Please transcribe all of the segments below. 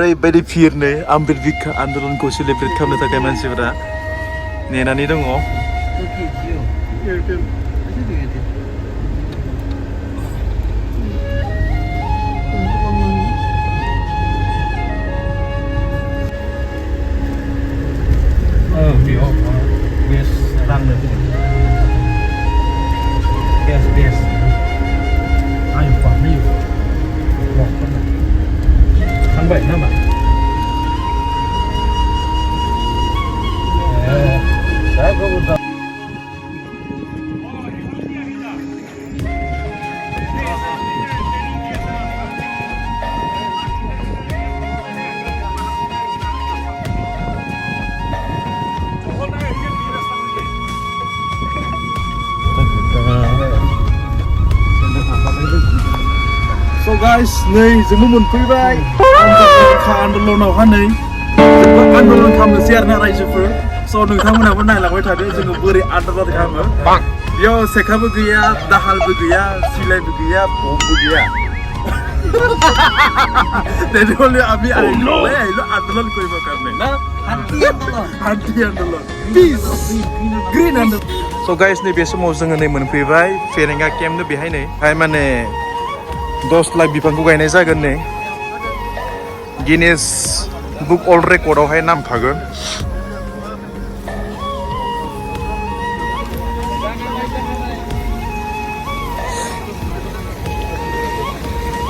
ओरैबायदि भिर नै आमरित बिखा आन्दलनखौ सेलिब्रेट खालामनो थाखाय मानसिफोरा नेनानै दङ। Vậy đó mà. Đấy có một So guys, नै जोंबो मोनफैबाय आन्दलनावहा नै जोंबो आन्दलन खालामनोसै आरोना रायजोफोर। स' नोंथांमोनाबो नायलांबाय थादो जोङो बोरै आन्दलन खालामो। बेयाव सेखाबो गैया, दाहालबो गैया, सिलाइबो गैया, बमबो गैया। Jadi only Abi आइलो आन्दलन কৰিব কাৰণে ना हान्थि आन्दलन पीस ग्रीन आन्दलन। So guys, नै बे समाव जोङो नै मोनफैबाय फेरेंगा केम्पनो बेहाय नै माने 10 लाख बिफांखौ गायनाय जागोन नै गिनेस बुक वर्ल्ड रेकर्डआवहाय नाम थागोन।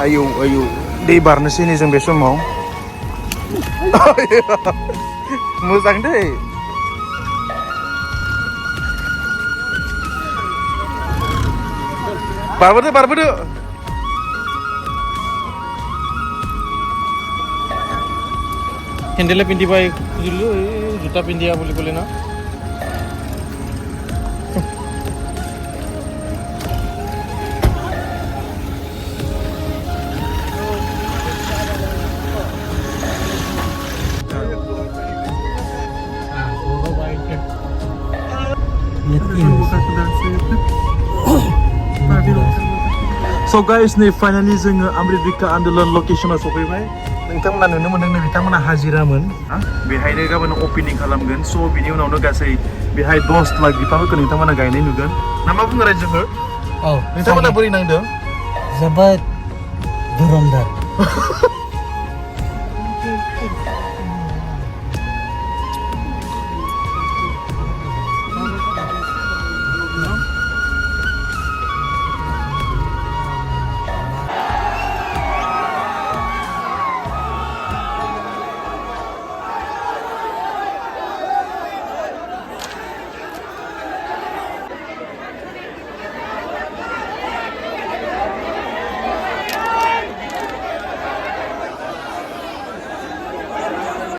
आयौ आयौ दै बारनोसै नै जों बे समाव मोजां दै बारबोदो बारबोदो Kendala pindibai dulu, juta pindia boleh na. So guys, nih finally जोङो Amrit बिखा आन्दलन लकेशनाव सफैबाय। नोंथांमोना नुनो मोनदों नै बिथांमोना हाजिरामोन बेहायनो गाबोन ओपनिं खालामगोन। स' बिनि उनावनो गासै बेहाय 10 लाख बिफांफोरखौ नोंथांमोना गायनाय नुगोन। ना मा बुङो रायजोफोर? औ नोंथांमोना बोरै नांदों? जोबोद दुरन्दार।